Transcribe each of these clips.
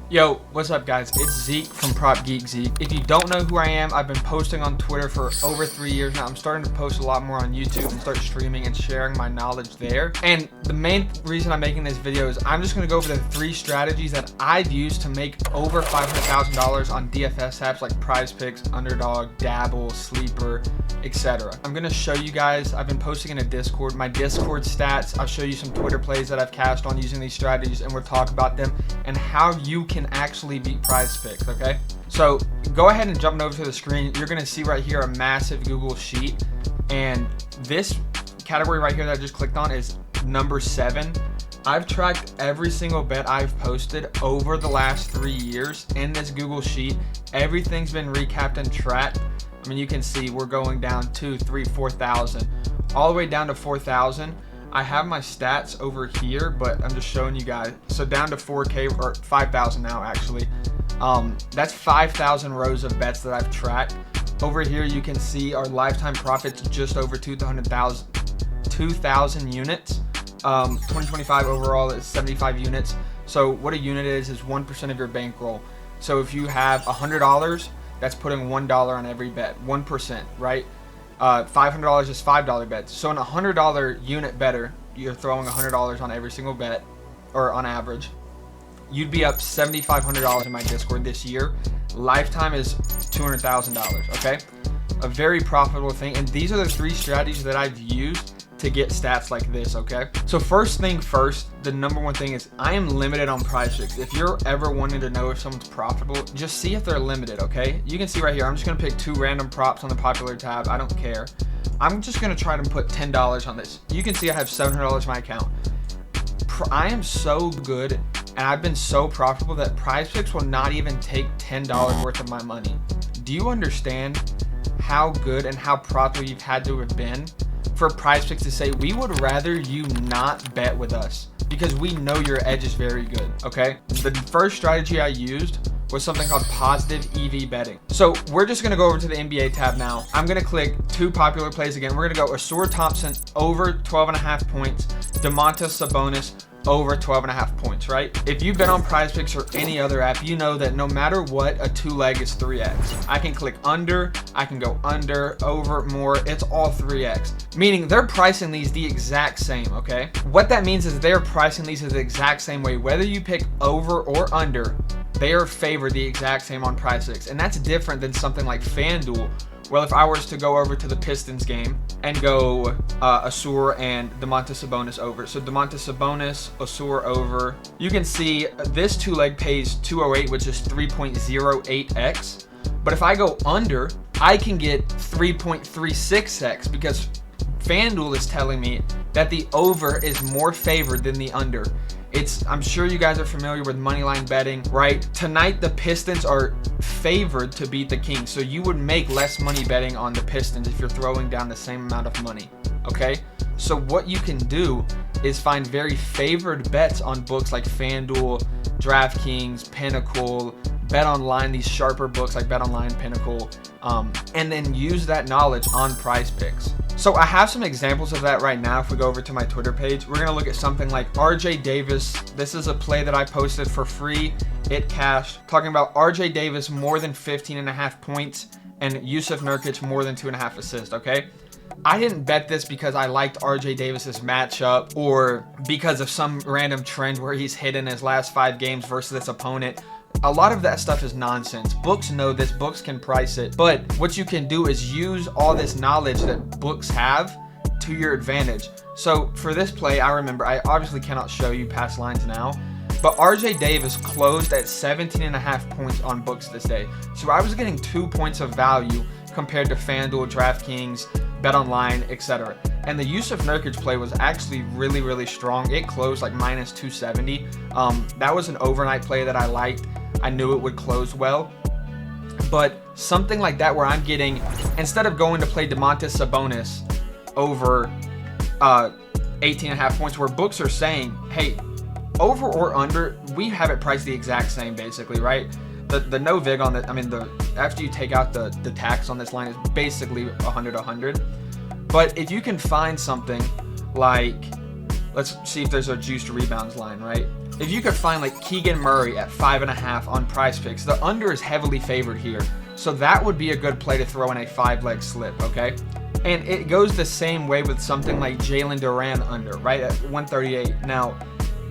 Yo, what's up guys? It's Zeke from Prop Geek Zeke. If you don't know who I am, I've been posting on Twitter for over 3 years now. I'm starting to post a lot more on YouTube and start streaming and sharing my knowledge there. And the main reason I'm making this video is I'm just gonna go over the 3 strategies that I've used to make over $500,000 on DFS apps like PrizePicks, Underdog, Dabble, Sleeper, etc. I'm gonna show you guys, I've been posting in a Discord, my Discord stats. I'll show you some Twitter plays that I've cashed on using these strategies, and we'll talk about them and how you can actually beat PrizePicks, okay? So go ahead and jump over to the screen. You're gonna see right here a massive Google sheet, and this category right here that I just clicked on is number 7. I've tracked every single bet I've posted over the last 3 years in this Google sheet. Everything's been recapped and tracked. I mean, you can see we're going down 2, 3, 4,000, all the way down to 4,000. I have my stats over here, but I'm just showing you guys. So down to 4K or 5,000 now actually. That's 5,000 rows of bets that I've tracked. Over here you can see our lifetime profits just over 2,000 units. 2025 overall is 75 units. So what a unit is 1% of your bankroll. So if you have $100, that's putting $1 on every bet, 1%, right? $500 is $5 bets. So in a $100 unit better, you're throwing $100 on every single bet, or on average. You'd be up $7,500 in my Discord this year. Lifetime is $200,000, okay? A very profitable thing. And these are the 3 strategies that I've used to get stats like this, okay? So first thing first, the number one thing is I am limited on PrizePicks. If you're ever wanting to know if someone's profitable, just see if they're limited, okay? You can see right here, I'm just gonna pick 2 random props on the popular tab. I don't care. I'm just gonna try to put $10 on this. You can see I have $700 in my account. I am so good and I've been so profitable that PrizePicks will not even take $10 worth of my money. Do you understand how good and how profitable you've had to have been for PrizePicks to say, we would rather you not bet with us because we know your edge is very good, okay? The first strategy I used was something called positive EV betting. So we're just gonna go over to the NBA tab now. I'm gonna click 2 popular plays again. We're gonna go Asur Thompson over 12.5 points, Domantas Sabonis over 12.5 points, right? If you've been on PrizePicks or any other app, you know that no matter what, a 2-leg is 3x. I can click under, I can go under, over, more, it's all 3x. Meaning they're pricing these the exact same, okay? What that means is they're pricing these the exact same way. Whether you pick over or under, they are favored the exact same on PrizePicks. And that's different than something like FanDuel. Well, if I was to go over to the Pistons game and go Asur and Domantas Sabonis over. So Domantas Sabonis, Asur over. You can see this 2-leg pays 208, which is 3.08x. But if I go under, I can get 3.36x because FanDuel is telling me that the over is more favored than the under. I'm sure you guys are familiar with moneyline betting, right? Tonight, the Pistons are favored to beat the Kings. So you would make less money betting on the Pistons if you're throwing down the same amount of money, okay? So what you can do is find very favored bets on books like FanDuel, DraftKings, Pinnacle, BetOnline, these sharper books like BetOnline, Pinnacle, and then use that knowledge on PrizePicks. So I have some examples of that right now. If we go over to my Twitter page, we're gonna look at something like RJ Davis. This is a play that I posted for free. It cashed, talking about RJ Davis more than 15.5 points and Yusuf Nurkic more than 2.5 assists, okay? I didn't bet this because I liked RJ Davis's matchup or because of some random trend where he's hit in his last 5 games versus this opponent. A lot of that stuff is nonsense. Books know this, books can price it, but what you can do is use all this knowledge that books have to your advantage. So for this play, I remember, I obviously cannot show you past lines now, but RJ Davis closed at 17.5 points on books this day. So I was getting 2 points of value compared to FanDuel, DraftKings, BetOnline, etc. And the Yusuf Nurkic play was actually really, really strong. It closed like minus 270. That was an overnight play that I liked. I knew it would close well. But something like that where I'm getting, instead of going to play Domantas Sabonis over 18.5 points, where books are saying, hey, over or under, we have it priced the exact same basically, right? The no vig on that, I mean, after you take out the tax on this line is basically 100. But if you can find something like let's see if there's a juiced rebounds line, right? If you could find like Keegan Murray at 5.5 on PrizePicks, the under is heavily favored here. So that would be a good play to throw in a 5-leg slip, okay? And it goes the same way with something like Jalen Duran under, right, at 138. Now,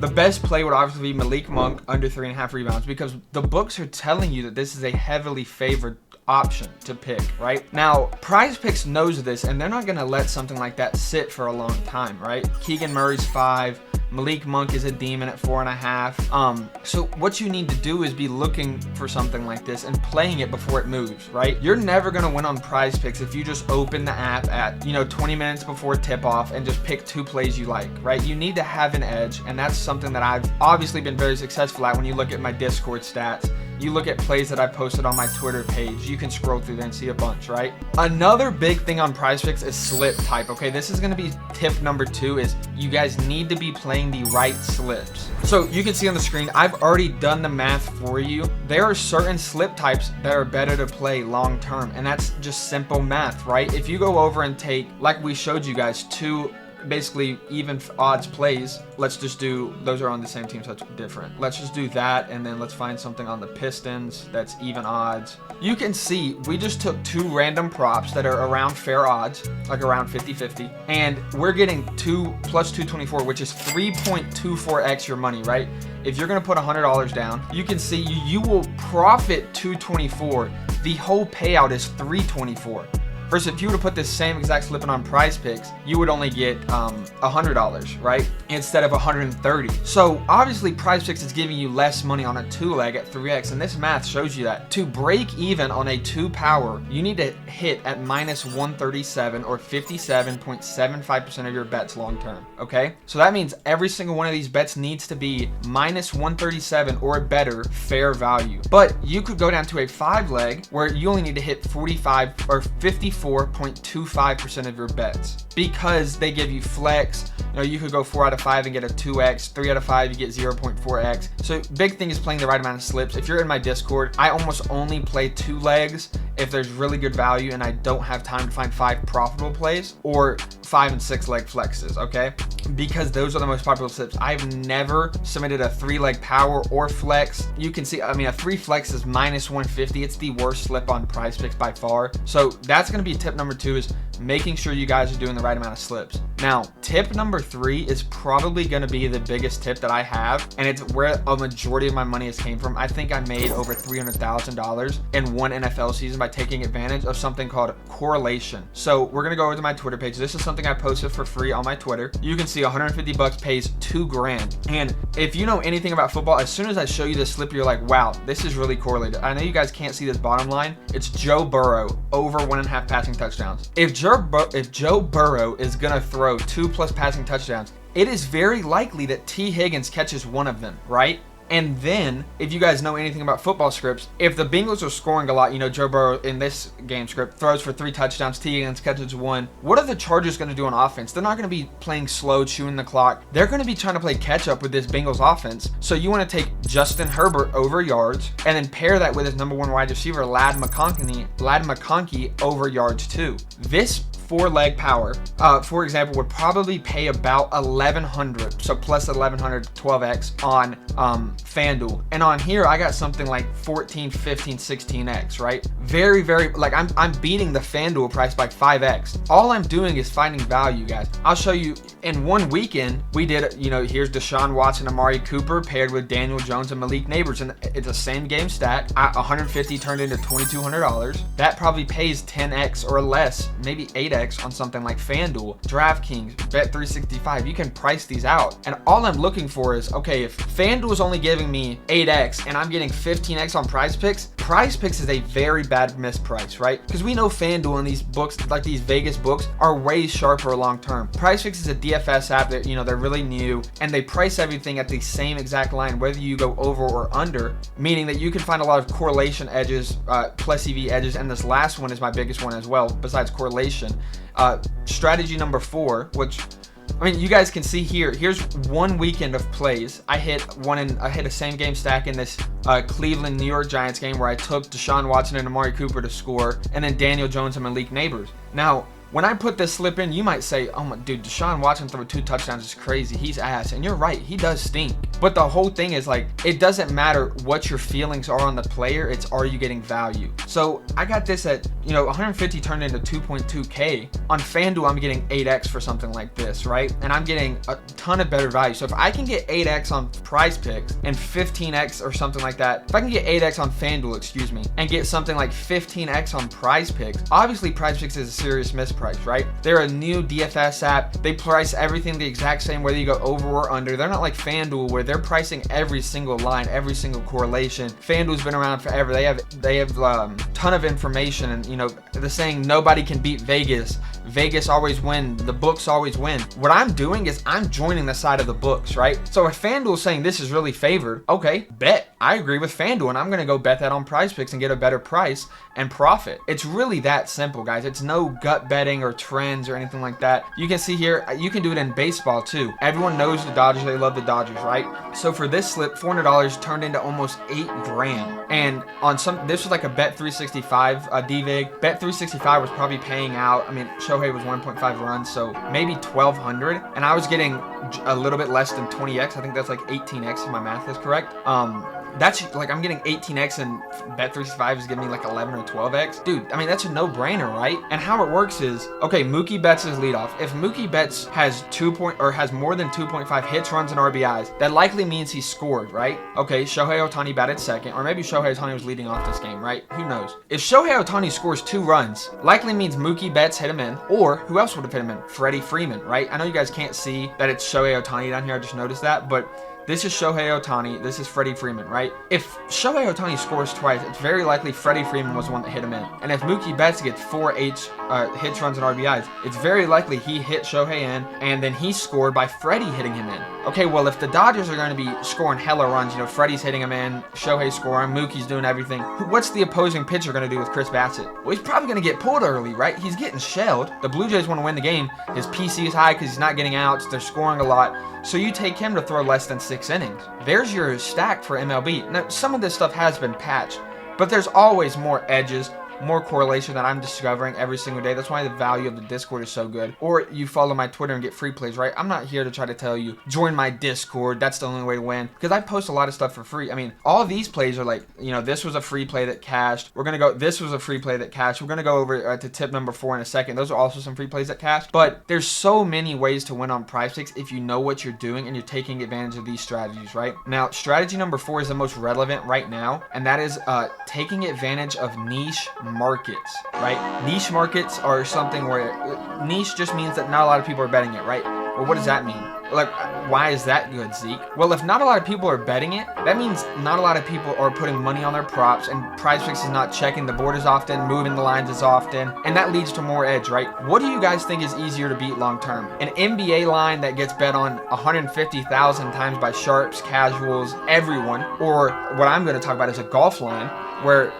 the best play would obviously be Malik Monk under 3.5 rebounds, because the books are telling you that this is a heavily favored option to pick, right? Now, PrizePicks knows this, and they're not going to let something like that sit for a long time, right? Keegan Murray's 5. Malik Monk is a demon at 4.5. So what you need to do is be looking for something like this and playing it before it moves, right? You're never going to win on PrizePicks if you just open the app at, 20 minutes before tip off and just pick 2 plays you like, right? You need to have an edge, and that's something that I've obviously been very successful at. When you look at my Discord stats, you look at plays that I posted on my Twitter page, you can scroll through there and see a bunch, right? Another big thing on PrizePicks is slip type, okay? This is going to be tip number 2, is you guys need to be playing the right slips. So you can see on the screen, I've already done the math for you. There are certain slip types that are better to play long term, and that's just simple math, right? If you go over and take, like we showed you guys, 2 basically even odds plays, let's just do, those are on the same team, so it's different. Let's just do that, and then let's find something on the Pistons that's even odds. You can see we just took 2 random props that are around fair odds, like around 50-50, and we're getting 2 plus 224, which is 3.24x your money, right? If you're gonna put $100 down, you can see you will profit 224. The whole payout is 324. Versus if you were to put this same exact slip in on PrizePicks, you would only get $100, right? Instead of 130. So obviously PrizePicks is giving you less money on a 2-leg at 3x, and this math shows you that. To break even on a 2 power, you need to hit at minus 137 or 57.75% of your bets long term, okay? So that means every single one of these bets needs to be minus 137 or better fair value. But you could go down to a 5-leg where you only need to hit 45 or 54.25% of your bets, because they give you flex. You could go 4 out of 5 and get a 2x, 3 out of 5 you get 0.4x. So big thing is playing the right amount of slips. If you're in my Discord, I almost only play 2 legs if there's really good value and I don't have time to find 5 profitable plays, or 5 and 6 leg flexes, okay? Because those are the most popular slips. I've never submitted a 3-leg power or flex. You can see, a 3 flex is minus 150. It's the worst slip on PrizePicks by far. So that's going to be tip number 2, is making sure you guys are doing the right amount of slips. Now, tip number 3 is probably going to be the biggest tip that I have, and it's where a majority of my money has came from. I think I made over $300,000 in one NFL season by taking advantage of something called correlation. So we're going to go over to my Twitter page. This is something I posted for free on my Twitter. You can see $150 pays $2,000. And if you know anything about football, as soon as I show you this slip, you're like, wow, this is really correlated. I know you guys can't see this bottom line. It's Joe Burrow over 1.5 passing touchdowns. If Joe Burrow is going to throw 2+ passing touchdowns, it is very likely that T. Higgins catches one of them, right? And then, if you guys know anything about football scripts, if the Bengals are scoring a lot, Joe Burrow in this game script throws for 3 touchdowns, T. Higgins catches 1. What are the Chargers going to do on offense? They're not going to be playing slow, chewing the clock. They're going to be trying to play catch up with this Bengals offense. So you want to take Justin Herbert over yards, and then pair that with his number 1 wide receiver, Ladd McConkey over yards too. This 4-leg power, for example, would probably pay about 1,100, so plus 1,100, 12x on FanDuel. And on here, I got something like 14, 15, 16x, right? Very, very, like I'm beating the FanDuel price by 5x. All I'm doing is finding value, guys. I'll show you. In one weekend, we did, here's Deshaun Watson, Amari Cooper paired with Daniel Jones and Malik Neighbors, and it's a same game stack. 150 turned into $2,200. That probably pays 10x or less, maybe 8x on something like FanDuel, DraftKings, Bet365. You can price these out. And all I'm looking for is, okay, if FanDuel is only giving me 8x and I'm getting 15x on PrizePicks is a very bad misprice, right? Because we know FanDuel and these books, like these Vegas books, are way sharper long term. PrizePicks is a DFS app that, they're really new, and they price everything at the same exact line, whether you go over or under, meaning that you can find a lot of correlation edges, plus EV edges, and this last one is my biggest one as well, besides correlation. Strategy number 4, which, you guys can see here. Here's one weekend of plays. I hit a same game stack in this Cleveland New York Giants game where I took Deshaun Watson and Amari Cooper to score, and then Daniel Jones and Malik Neighbors. Now, when I put this slip in, you might say, oh my dude, Deshaun Watson threw 2 touchdowns is crazy. He's ass. And you're right, he does stink. But the whole thing is like, it doesn't matter what your feelings are on the player, it's are you getting value. So I got this at, 150 turned into 2.2K. On FanDuel, I'm getting 8x for something like this, right? And I'm getting a ton of better value. So if I can get 8x on PrizePicks and 15x or something like that, if I can get 8x on FanDuel, and get something like 15x on PrizePicks, obviously PrizePicks is a serious misprice, right? They're a new DFS app. They price everything the exact same, whether you go over or under. They're not like FanDuel where they're pricing every single line, every single correlation. FanDuel's been around forever. They have ton of information, and the saying nobody can beat Vegas. Vegas always win. The books always win. What I'm doing is I'm joining the side of the books, right? So if FanDuel's saying this is really favored, okay, bet. I agree with FanDuel, and I'm going to go bet that on PrizePicks and get a better price and profit. It's really that simple, guys. It's no gut betting or trends or anything like that. You can see here, you can do it in baseball too. Everyone knows the Dodgers. They love the Dodgers, right? So for this slip, $400 turned into almost $8,000. And on this was like a Bet365 DVig. Bet365 was probably paying out. I mean, Shohei was 1.5 runs, so maybe 1,200. And I was getting a little bit less than 20x. I think that's like 18x if my math is correct. That's like I'm getting 18x and Bet365 is giving me like 11 or 12x. Dude, I mean, that's a no-brainer, right? And how it works is, okay, Mookie Betts is leadoff. If Mookie Betts has has more than 2.5 hits, runs, and RBIs, that likely means he scored, right? Okay, Shohei Ohtani batted second, or maybe Shohei Ohtani was leading off this game, right? Who knows? If Shohei Ohtani scores 2 runs, likely means Mookie Betts hit him in, or who else would have hit him in? Freddie Freeman, right? I know you guys can't see that it's Shohei Ohtani down here. I just noticed that, but this is Shohei Ohtani. This is Freddie Freeman, right? If Shohei Ohtani scores twice, it's very likely Freddie Freeman was the one that hit him in. And if Mookie Betts gets 4 hits, runs, and RBIs, it's very likely he hit Shohei in, and then he scored by Freddie hitting him in. Okay, well, if the Dodgers are going to be scoring hella runs, Freddie's hitting him in, Shohei's scoring, Mookie's doing everything, what's the opposing pitcher going to do with Chris Bassett? Well, he's probably going to get pulled early, right? He's getting shelled. The Blue Jays want to win the game. His PC is high because he's not getting outs. They're scoring a lot. So you take him to throw less than 6 innings. There's your stack for MLB. Now, some of this stuff has been patched, but there's always more edges, more correlation that I'm discovering every single day. That's why the value of the Discord is so good. Or you follow my Twitter and get free plays, right? I'm not here to try to tell you, join my Discord, that's the only way to win, because I post a lot of stuff for free. I mean, all these plays are like, this was a free play that cashed. This was a free play that cashed. We're going to go over to tip number 4 in a second. Those are also some free plays that cashed. But there's so many ways to win on PrizePicks if you know what you're doing and you're taking advantage of these strategies, right? Now, strategy number 4 is the most relevant right now, and that is taking advantage of niche markets, right? Niche markets are something where niche just means that not a lot of people are betting it, right? Well, what does that mean? Like, why is that good, Zeke? Well, if not a lot of people are betting it, that means not a lot of people are putting money on their props, and PrizePicks is not checking the board as often, moving the lines as often, and that leads to more edge, right? What do you guys think is easier to beat long term? An NBA line that gets bet on 150,000 times by sharps, casuals, everyone, or what I'm going to talk about is a golf line where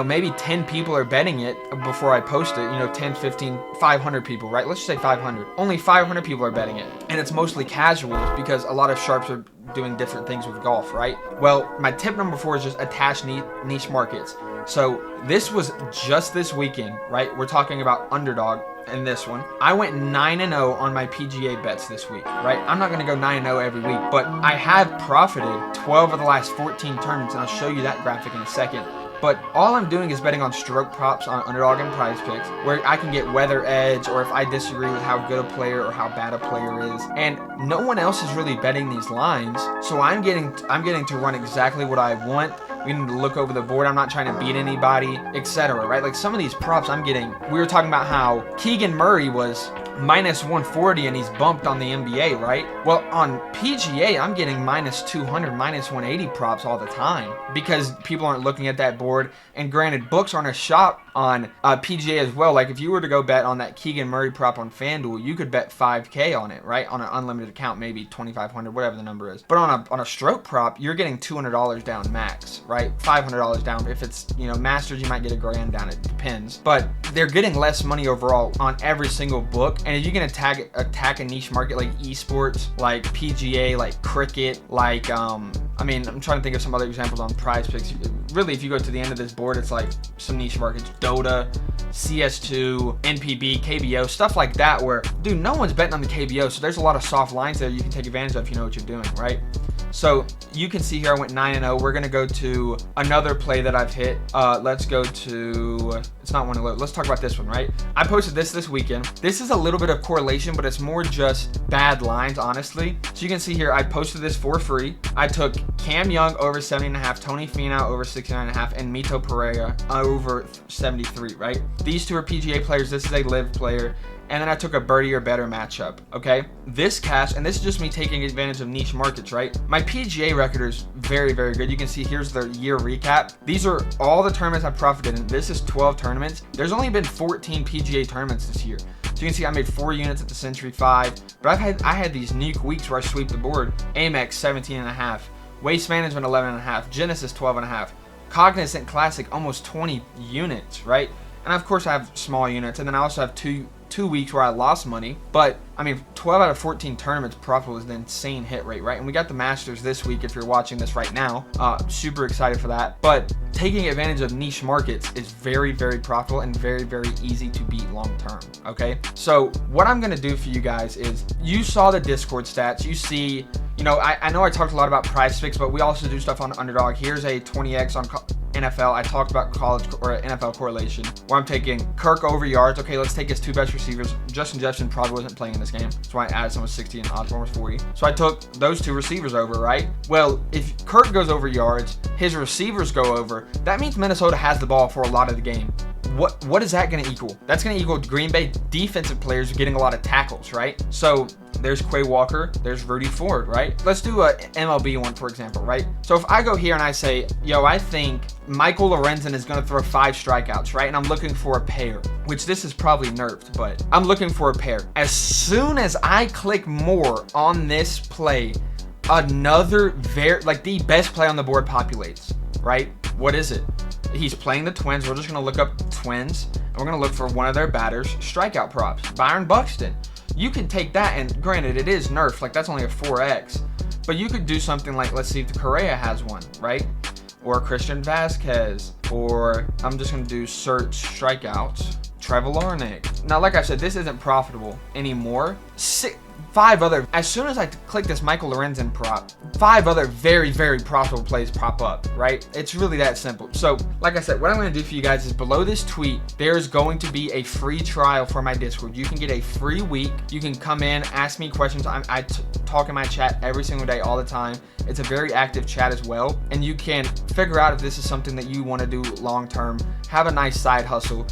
maybe 10 people are betting it before I post it, 10, 15, 500 people, right? Let's just say 500. Only 500 people are betting it. And it's mostly casuals because a lot of sharps are doing different things with golf, right? Well, my tip number 4 is just attach niche markets. So this was just this weekend, right? We're talking about underdog in this one. I went 9-0 on my PGA bets this week, right? I'm not going to go 9-0 every week, but I have profited 12 of the last 14 tournaments, and I'll show you that graphic in a second. But all I'm doing is betting on stroke props on Underdog and PrizePicks, where I can get weather edge, or if I disagree with how good a player or how bad a player is. And no one else is really betting these lines, so I'm getting to run exactly what I want. We need to look over the board. I'm not trying to beat anybody, etc. Right? Like some of these props I'm getting. We were talking about how Keegan Murray was minus 140 and he's bumped on the NBA, right? Well, on PGA, I'm getting minus 200, minus 180 props all the time because people aren't looking at that board. And granted, books aren't a shop on PGA as well. Like if you were to go bet on that Keegan Murray prop on FanDuel, you could bet 5K on it, right? On an unlimited account, maybe 2,500, whatever the number is. But on a stroke prop, you're getting $200 down max, right? $500 down. If it's, Masters, you might get $1,000 down. It depends. But they're getting less money overall on every single book. And if you can attack a niche market like esports, like PGA, like cricket, like I'm trying to think of some other examples on PrizePicks. really, if you go to the end of this board, it's like some niche markets, Dota, CS2, NPB, KBO, stuff like that, where, dude, no one's betting on the KBO, so there's a lot of soft lines there you can take advantage of if you know what you're doing, right? So you can see here I went 9-0. We're gonna go to another play that I've hit. Let's go to, it's not one of, let's talk about this one, right? I posted this weekend. This is a little bit of correlation, but it's more just bad lines, honestly. So you can see here, I posted this for free. I took Cam Young over 70.5, Tony Finau over 69.5, and Mito Pereira over 73, right? These two are PGA players. This is a live player. And then I took a birdie or better matchup, okay? This cash, and this is just me taking advantage of niche markets, right? My PGA record is very, very good. You can see here's the year recap. These are all the tournaments I've profited in. This is 12 tournaments. There's only been 14 PGA tournaments this year. So you can see I made 4 units at the Century 5, but I had these nuke weeks where I sweep the board. Amex 17.5, Waste Management 11.5, Genesis 12.5, Cognizant Classic almost 20 units, right? And of course I have small units, and then I also have two weeks where I lost money. But I mean, 12 out of 14 tournaments profitable is an insane hit rate, right? And we got the Masters this week if you're watching this right now. Super excited for that. But taking advantage of niche markets is very, very profitable and very, very easy to beat long term, okay? So what I'm gonna do for you guys is, you saw the Discord stats. You see, you know, I know I talked a lot about PrizePicks, but we also do stuff on Underdog. Here's a 20x on NFL. I talked about college or NFL correlation, where I'm taking Kirk over yards. Okay, let's take his 2 best receivers. Justin Jefferson probably wasn't playing in this game, so I added someone 60 and Osborne was 40. So I took those 2 receivers over, right? Well, if Kirk goes over yards, his receivers go over, that means Minnesota has the ball for a lot of the game. What is that going to equal? That's going to equal Green Bay defensive players getting a lot of tackles, right? So there's Quay Walker, there's Rudy Ford, right? Let's do a MLB one, for example, right? So if I go here and I say, yo, I think Michael Lorenzen is going to throw 5 strikeouts, right? And I'm looking for a pair, which this is probably nerfed, but I'm looking for a pair. As soon as I click more on this play, another the best play on the board populates, right? What is it? He's playing the Twins. We're just going to look up Twins, and we're going to look for one of their batters' strikeout props. Byron Buxton. You can take that, and granted, it is nerfed. Like, that's only a 4x. But you could do something like, let's see if the Correa has one, right? Or Christian Vasquez. Or I'm just going to do search strikeouts. Trevor Larnach. Now, like I said, this isn't profitable anymore. 5 other, as soon as I click this Michael Lorenzen prop, 5 other very, very profitable plays pop up, right? It's really that simple. So, like I said, what I'm going to do for you guys is below this tweet, there's going to be a free trial for my Discord. You can get a free week. You can come in, ask me questions. I talk in my chat every single day, all the time. It's a very active chat as well. And you can figure out if this is something that you want to do long term, have a nice side hustle.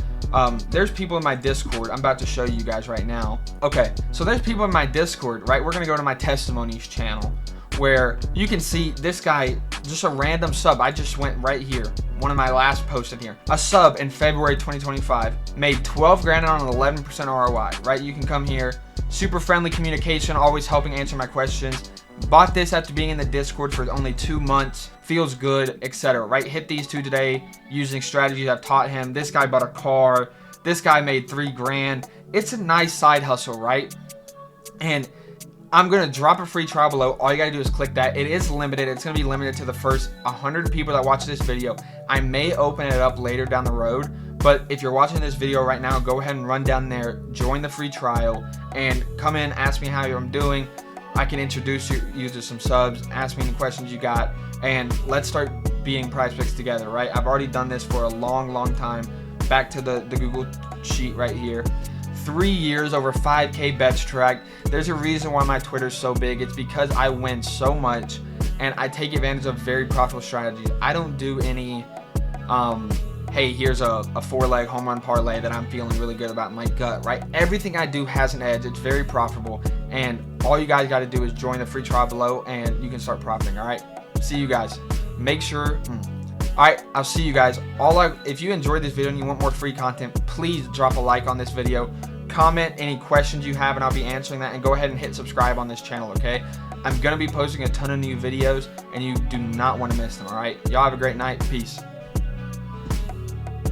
There's people in my Discord. I'm about to show you guys right now. Okay, so there's people in my Discord, right? We're gonna go to my testimonies channel, where you can see this guy, just a random sub. I just went right here, one of my last posted here. A sub in February 2025 made 12 grand on an 11% ROI, right? You can come here, super friendly communication, always helping answer my questions. Bought this after being in the Discord for only 2 months. Feels good, etc. Right? Hit these 2 today using strategies I've taught him. This guy bought a car. This guy made 3 grand. It's a nice side hustle, right? And I'm going to drop a free trial below. All you got to do is click that. It is limited. It's going to be limited to the first 100 people that watch this video. I may open it up later down the road. But if you're watching this video right now, go ahead and run down there, join the free trial, and come in, ask me how I'm doing. I can introduce you to some subs, ask me any questions you got, and let's start being PrizePicks together, right? I've already done this for a long, long time. Back to the Google sheet right here. 3 years, over 5K bets tracked. There's a reason why my Twitter's so big. It's because I win so much, and I take advantage of very profitable strategies. I don't do any, hey, here's a 4-leg home run parlay that I'm feeling really good about in my gut, right? Everything I do has an edge. It's very profitable, and all you guys got to do is join the free trial below, and you can start profiting, all right? See you guys. Make sure... All right, I'll see you guys. If you enjoyed this video and you want more free content, please drop a like on this video. Comment any questions you have, and I'll be answering that. And go ahead and hit subscribe on this channel, okay? I'm going to be posting a ton of new videos, and you do not want to miss them, all right? Y'all have a great night. Peace.